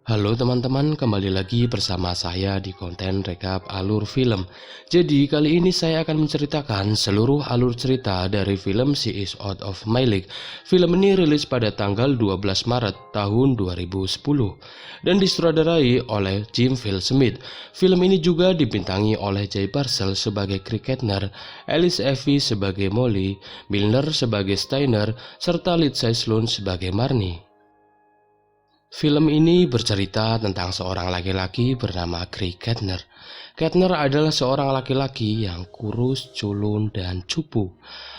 Halo teman-teman, kembali lagi bersama saya di konten rekap alur film. Jadi kali ini saya akan menceritakan seluruh alur cerita dari film She Is Out of My League. Film ini rilis pada tanggal 12 Maret tahun 2010 dan disutradarai oleh Jim Phil Smith. Film ini juga dibintangi oleh Jay Baruchel sebagai Crick Kettner, Alice Evie sebagai Molly, Milner sebagai Steiner, serta Lindsay Sloane sebagai Marnie. Film ini bercerita tentang seorang laki-laki bernama Crick Kettner. Kettner adalah seorang laki-laki yang kurus, culun, dan cupu.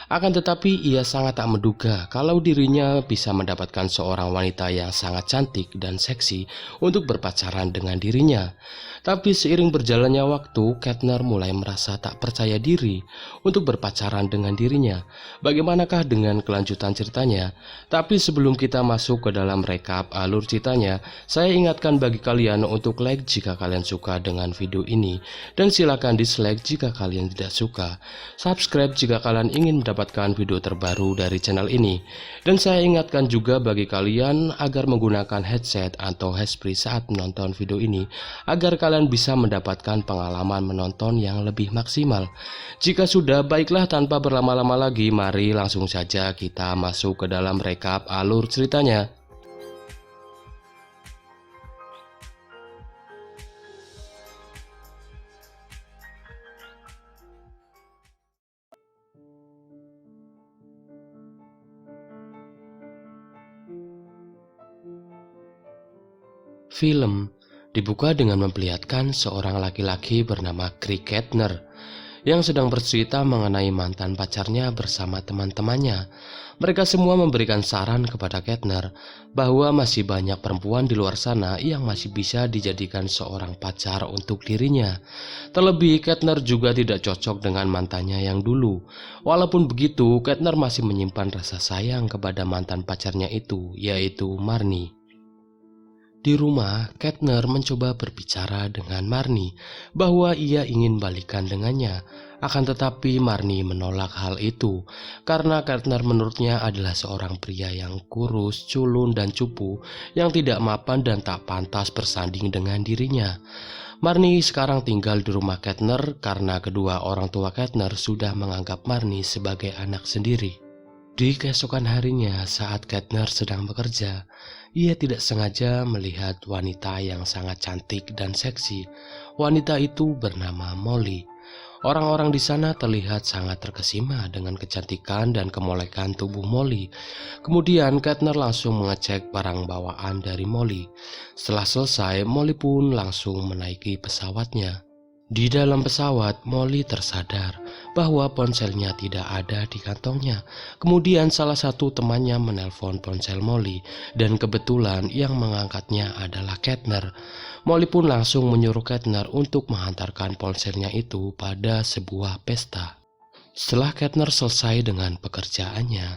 Akan tetapi ia sangat tak menduga kalau dirinya bisa mendapatkan seorang wanita yang sangat cantik dan seksi untuk berpacaran dengan dirinya. Tapi seiring berjalannya waktu, Kettner mulai merasa tak percaya diri untuk berpacaran dengan dirinya. Bagaimanakah dengan kelanjutan ceritanya? Tapi sebelum kita masuk ke dalam rekap alur ceritanya, saya ingatkan bagi kalian untuk like jika kalian suka dengan video ini, dan silakan dislike jika kalian tidak suka. Subscribe jika kalian ingin mendapatkan video terbaru dari channel ini. Dan saya ingatkan juga bagi kalian agar menggunakan headset atau handsfree saat menonton video ini, agar kalian bisa mendapatkan pengalaman menonton yang lebih maksimal. Jika sudah, baiklah tanpa berlama-lama lagi, mari langsung saja kita masuk ke dalam rekap alur ceritanya. Film dibuka dengan memperlihatkan seorang laki-laki bernama Crick Kettner yang sedang bercerita mengenai mantan pacarnya bersama teman-temannya. Mereka semua memberikan saran kepada Kettner bahwa masih banyak perempuan di luar sana yang masih bisa dijadikan seorang pacar untuk dirinya. Terlebih, Kettner juga tidak cocok dengan mantannya yang dulu. Walaupun begitu, Kettner masih menyimpan rasa sayang kepada mantan pacarnya itu, yaitu Marnie. Di rumah, Kettner mencoba berbicara dengan Marnie bahwa ia ingin balikan dengannya. Akan tetapi Marnie menolak hal itu karena Kettner menurutnya adalah seorang pria yang kurus, culun, dan cupu yang tidak mapan dan tak pantas bersanding dengan dirinya. Marnie sekarang tinggal di rumah Kettner karena kedua orang tua Kettner sudah menganggap Marnie sebagai anak sendiri. Di keesokan harinya saat Kettner sedang bekerja, ia tidak sengaja melihat wanita yang sangat cantik dan seksi. Wanita itu bernama Molly. Orang-orang di sana terlihat sangat terkesima dengan kecantikan dan kemolekan tubuh Molly. Kemudian Kettner langsung mengecek barang bawaan dari Molly. Setelah selesai, Molly pun langsung menaiki pesawatnya. Di dalam pesawat, Molly tersadar bahwa ponselnya tidak ada di kantongnya. Kemudian salah satu temannya menelpon ponsel Molly dan kebetulan yang mengangkatnya adalah Kettner. Molly pun langsung menyuruh Kettner untuk menghantarkan ponselnya itu pada sebuah pesta. Setelah Kettner selesai dengan pekerjaannya,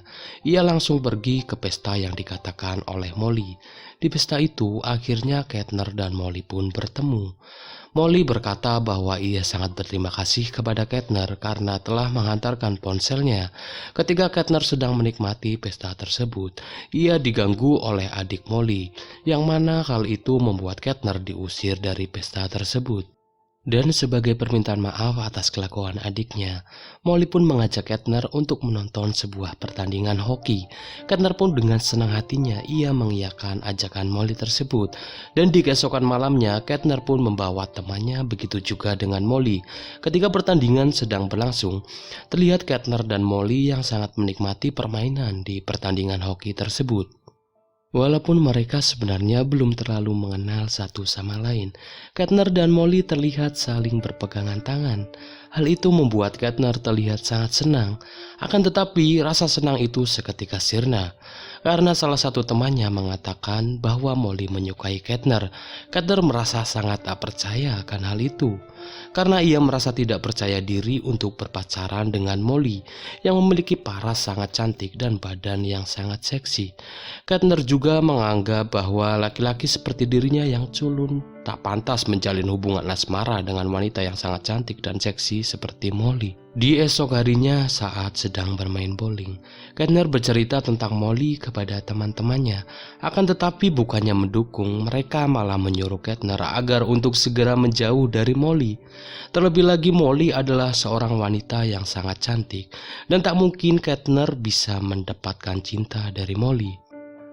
ia langsung pergi ke pesta yang dikatakan oleh Molly. Di pesta itu, akhirnya Kettner dan Molly pun bertemu. Molly berkata bahwa ia sangat berterima kasih kepada Kettner karena telah menghantarkan ponselnya. Ketika Kettner sedang menikmati pesta tersebut, ia diganggu oleh adik Molly, yang mana hal itu membuat Kettner diusir dari pesta tersebut. Dan sebagai permintaan maaf atas kelakuan adiknya, Molly pun mengajak Kettner untuk menonton sebuah pertandingan hoki. Kettner pun dengan senang hatinya ia mengiyakan ajakan Molly tersebut. Dan di keesokan malamnya, Kettner pun membawa temannya, begitu juga dengan Molly. Ketika pertandingan sedang berlangsung, terlihat Kettner dan Molly yang sangat menikmati permainan di pertandingan hoki tersebut. Walaupun mereka sebenarnya belum terlalu mengenal satu sama lain, Kettner dan Molly terlihat saling berpegangan tangan. Hal itu membuat Kettner terlihat sangat senang. Akan tetapi rasa senang itu seketika sirna karena salah satu temannya mengatakan bahwa Molly menyukai Kettner. Kettner merasa sangat tak percaya akan hal itu karena ia merasa tidak percaya diri untuk berpacaran dengan Molly yang memiliki paras sangat cantik dan badan yang sangat seksi. Kettner juga menganggap bahwa laki-laki seperti dirinya yang culun tak pantas menjalin hubungan asmara dengan wanita yang sangat cantik dan seksi seperti Molly. Di esok harinya saat sedang bermain bowling, Kettner bercerita tentang Molly kepada teman-temannya. Akan tetapi bukannya mendukung, mereka malah menyuruh Kettner agar untuk segera menjauh dari Molly. Terlebih lagi Molly adalah seorang wanita yang sangat cantik dan tak mungkin Kettner bisa mendapatkan cinta dari Molly.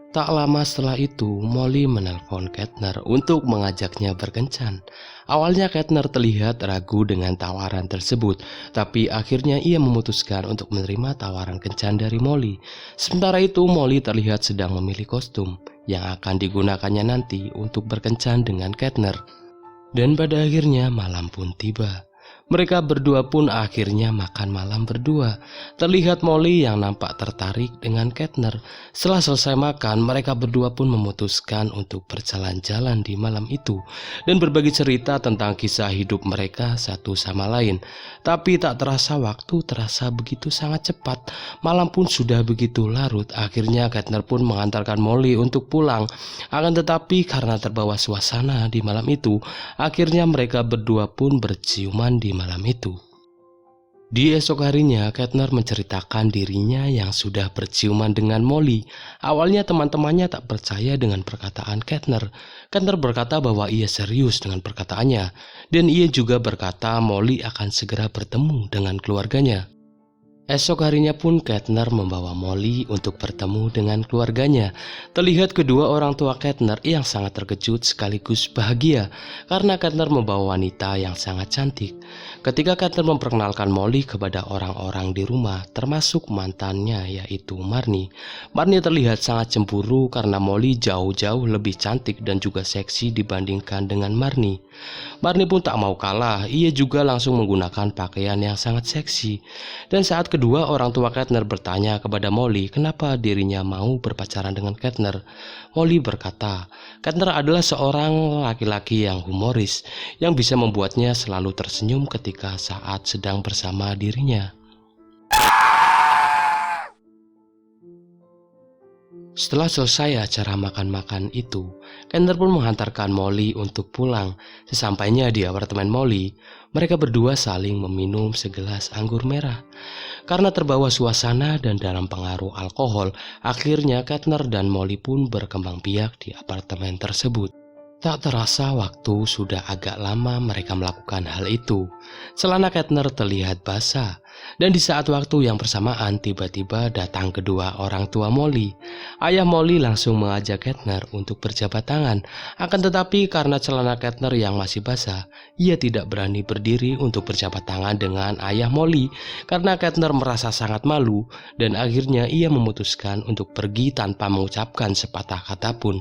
Tak lama setelah itu, Molly menelpon Kettner untuk mengajaknya berkencan. Awalnya Kettner terlihat ragu dengan tawaran tersebut, tapi akhirnya ia memutuskan untuk menerima tawaran kencan dari Molly. Sementara itu, Molly terlihat sedang memilih kostum yang akan digunakannya nanti untuk berkencan dengan Kettner. Dan pada akhirnya malam pun tiba. Mereka berdua pun akhirnya makan malam berdua. Terlihat Molly yang nampak tertarik dengan Kettner. Setelah selesai makan, mereka berdua pun memutuskan untuk berjalan-jalan di malam itu dan berbagi cerita tentang kisah hidup mereka satu sama lain. Tapi tak terasa waktu terasa begitu sangat cepat. Malam pun sudah begitu larut. Akhirnya Kettner pun mengantarkan Molly untuk pulang. Akan tetapi karena terbawa suasana di malam itu, akhirnya mereka berdua pun berciuman di malam itu. Di esok harinya, Kettner menceritakan dirinya yang sudah berciuman dengan Molly. Awalnya teman-temannya tak percaya dengan perkataan Kettner. Kettner berkata bahwa ia serius dengan perkataannya, dan ia juga berkata Molly akan segera bertemu dengan keluarganya. Esok harinya pun Kettner membawa Molly untuk bertemu dengan keluarganya. Terlihat kedua orang tua Kettner yang sangat terkejut sekaligus bahagia karena Kettner membawa wanita yang sangat cantik. Ketika Kettner memperkenalkan Molly kepada orang-orang di rumah, termasuk mantannya yaitu Marnie. Marnie terlihat sangat cemburu karena Molly jauh-jauh lebih cantik dan juga seksi dibandingkan dengan Marnie. Marnie pun tak mau kalah, ia juga langsung menggunakan pakaian yang sangat seksi. Dan saat kedua orang tua Kettner bertanya kepada Molly kenapa dirinya mau berpacaran dengan Kettner, Molly berkata, Kettner adalah seorang laki-laki yang humoris, yang bisa membuatnya selalu tersenyum ketika saat sedang bersama dirinya. Setelah selesai acara makan-makan itu, Kettner pun menghantarkan Molly untuk pulang. Sesampainya di apartemen Molly, mereka berdua saling meminum segelas anggur merah. Karena terbawa suasana dan dalam pengaruh alkohol, akhirnya Kettner dan Molly pun berkembang biak di apartemen tersebut. Tak terasa waktu sudah agak lama mereka melakukan hal itu. Celana Kettner terlihat basah, dan di saat waktu yang bersamaan tiba-tiba datang kedua orang tua Molly. Ayah Molly langsung mengajak Kettner untuk berjabat tangan. Akan tetapi karena celana Kettner yang masih basah, ia tidak berani berdiri untuk berjabat tangan dengan ayah Molly karena Kettner merasa sangat malu dan akhirnya ia memutuskan untuk pergi tanpa mengucapkan sepatah kata pun.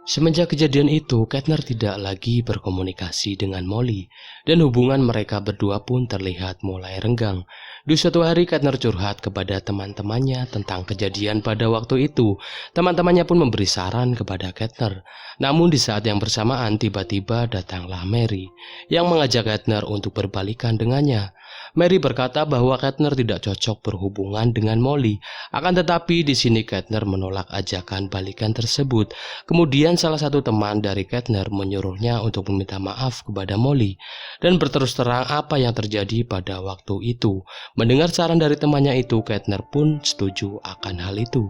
Semenjak kejadian itu, Kettner tidak lagi berkomunikasi dengan Molly, dan hubungan mereka berdua pun terlihat mulai renggang. Di suatu hari, Kettner curhat kepada teman-temannya tentang kejadian pada waktu itu. Teman-temannya pun memberi saran kepada Kettner. Namun di saat yang bersamaan, tiba-tiba datanglah Mary, yang mengajak Kettner untuk berbalikan dengannya. Mary berkata bahwa Kettner tidak cocok berhubungan dengan Molly. Akan tetapi di sini Kettner menolak ajakan balikan tersebut. Kemudian salah satu teman dari Kettner menyuruhnya untuk meminta maaf kepada Molly dan berterus terang apa yang terjadi pada waktu itu. Mendengar saran dari temannya itu, Kettner pun setuju akan hal itu.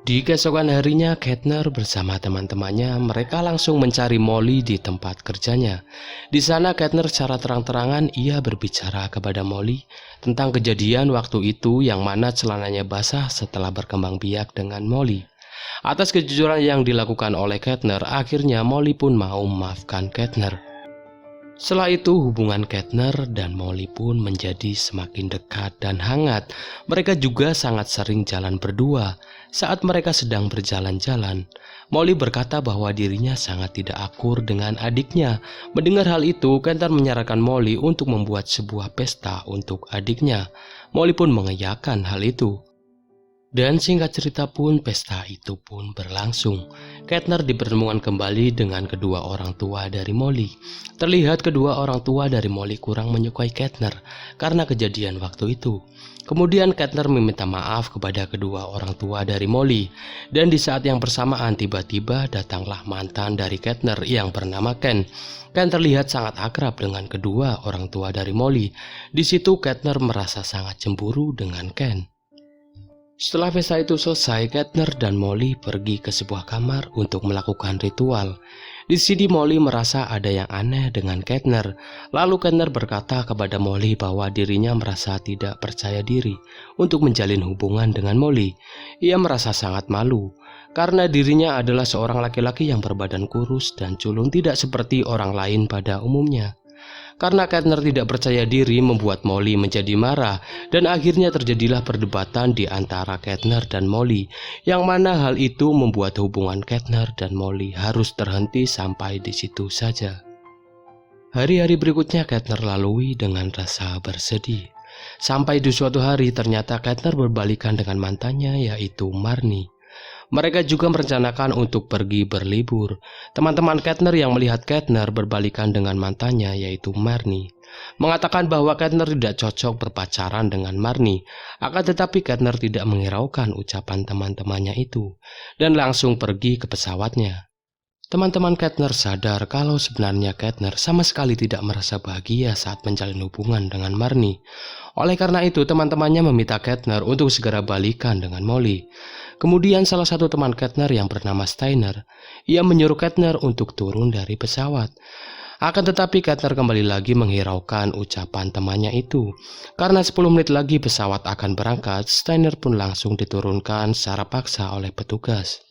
Di keesokan harinya, Kettner bersama teman-temannya mereka langsung mencari Molly di tempat kerjanya. Di sana Kettner secara terang-terangan ia berbicara kepada Molly tentang kejadian waktu itu yang mana celananya basah setelah berkembang biak dengan Molly. Atas kejujuran yang dilakukan oleh Kettner, akhirnya Molly pun mau memaafkan Kettner. Setelah itu hubungan Kettner dan Molly pun menjadi semakin dekat dan hangat. Mereka juga sangat sering jalan berdua. Saat mereka sedang berjalan-jalan, Molly berkata bahwa dirinya sangat tidak akur dengan adiknya. Mendengar hal itu, Kettner menyarankan Molly untuk membuat sebuah pesta untuk adiknya. Molly pun mengiyakan hal itu. Dan singkat cerita pun pesta itu pun berlangsung. Kettner dipertemukan kembali dengan kedua orang tua dari Molly. Terlihat kedua orang tua dari Molly kurang menyukai Kettner karena kejadian waktu itu. Kemudian Kettner meminta maaf kepada kedua orang tua dari Molly. Dan di saat yang bersamaan tiba-tiba datanglah mantan dari Kettner yang bernama Ken. Ken terlihat sangat akrab dengan kedua orang tua dari Molly. Di situ Kettner merasa sangat cemburu dengan Ken. Setelah pesta itu selesai, Kettner dan Molly pergi ke sebuah kamar untuk melakukan ritual. Di sini Molly merasa ada yang aneh dengan Kettner. Lalu Kettner berkata kepada Molly bahwa dirinya merasa tidak percaya diri untuk menjalin hubungan dengan Molly. Ia merasa sangat malu karena dirinya adalah seorang laki-laki yang berbadan kurus dan culun, tidak seperti orang lain pada umumnya. Karena Kettner tidak percaya diri membuat Molly menjadi marah, dan akhirnya terjadilah perdebatan di antara Kettner dan Molly, yang mana hal itu membuat hubungan Kettner dan Molly harus terhenti sampai di situ saja. Hari-hari berikutnya Kettner lalui dengan rasa bersedih. Sampai di suatu hari ternyata Kettner berbalikan dengan mantannya, yaitu Marnie. Mereka juga merencanakan untuk pergi berlibur. Teman-teman Kettner yang melihat Kettner berbalikan dengan mantannya, yaitu Marnie, mengatakan bahwa Kettner tidak cocok berpacaran dengan Marnie. Akan tetapi Kettner tidak menghiraukan ucapan teman-temannya itu dan langsung pergi ke pesawatnya. Teman-teman Kettner sadar kalau sebenarnya Kettner sama sekali tidak merasa bahagia saat menjalin hubungan dengan Marnie. Oleh karena itu, teman-temannya meminta Kettner untuk segera balikan dengan Molly. Kemudian salah satu teman Kettner yang bernama Steiner, ia menyuruh Kettner untuk turun dari pesawat. Akan tetapi Kettner kembali lagi menghiraukan ucapan temannya itu. Karena 10 menit lagi pesawat akan berangkat, Steiner pun langsung diturunkan secara paksa oleh petugas.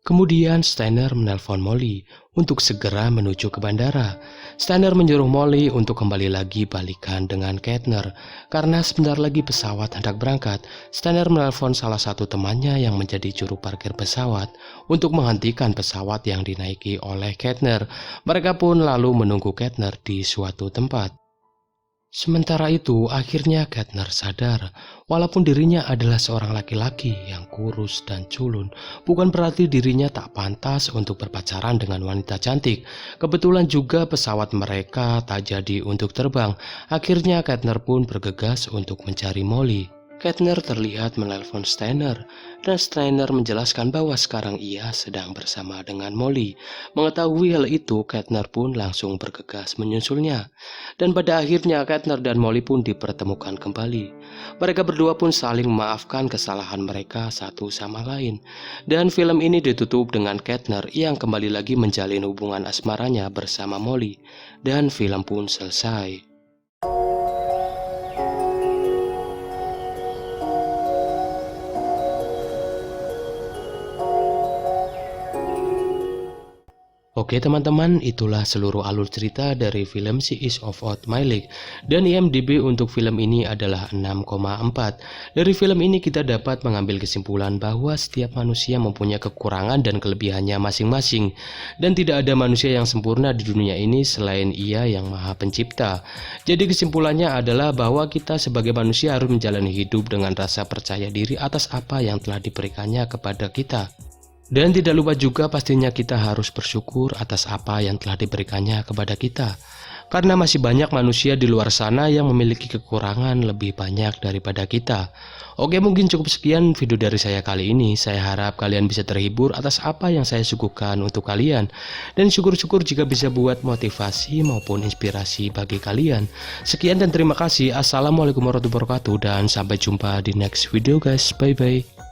Kemudian Steiner menelpon Molly untuk segera menuju ke bandara. Steiner menyuruh Molly untuk kembali lagi balikan dengan Kettner. Karena sebentar lagi pesawat hendak berangkat, Steiner menelpon salah satu temannya yang menjadi juru parkir pesawat untuk menghentikan pesawat yang dinaiki oleh Kettner. Mereka pun lalu menunggu Kettner di suatu tempat. Sementara itu, akhirnya Kettner sadar, walaupun dirinya adalah seorang laki-laki yang kurus dan culun, bukan berarti dirinya tak pantas untuk berpacaran dengan wanita cantik. Kebetulan juga pesawat mereka tak jadi untuk terbang. Akhirnya Kettner pun bergegas untuk mencari Molly. Kettner terlihat menelpon Steiner, dan Steiner menjelaskan bahwa sekarang ia sedang bersama dengan Molly. Mengetahui hal itu, Kettner pun langsung bergegas menyusulnya. Dan pada akhirnya Kettner dan Molly pun dipertemukan kembali. Mereka berdua pun saling memaafkan kesalahan mereka satu sama lain. Dan film ini ditutup dengan Kettner yang kembali lagi menjalin hubungan asmaranya bersama Molly. Dan film pun selesai. Oke teman-teman, itulah seluruh alur cerita dari film She Is of Out My League. Dan IMDb untuk film ini adalah 6,4. Dari film ini kita dapat mengambil kesimpulan bahwa setiap manusia mempunyai kekurangan dan kelebihannya masing-masing. Dan tidak ada manusia yang sempurna di dunia ini selain Ia yang Maha Pencipta. Jadi kesimpulannya adalah bahwa kita sebagai manusia harus menjalani hidup dengan rasa percaya diri atas apa yang telah diberikannya kepada kita. Dan tidak lupa juga pastinya kita harus bersyukur atas apa yang telah diberikannya kepada kita. Karena masih banyak manusia di luar sana yang memiliki kekurangan lebih banyak daripada kita. Oke, mungkin cukup sekian video dari saya kali ini. Saya harap kalian bisa terhibur atas apa yang saya suguhkan untuk kalian. Dan syukur-syukur jika bisa buat motivasi maupun inspirasi bagi kalian. Sekian dan terima kasih. Assalamualaikum warahmatullahi wabarakatuh. Dan sampai jumpa di next video guys. Bye-bye.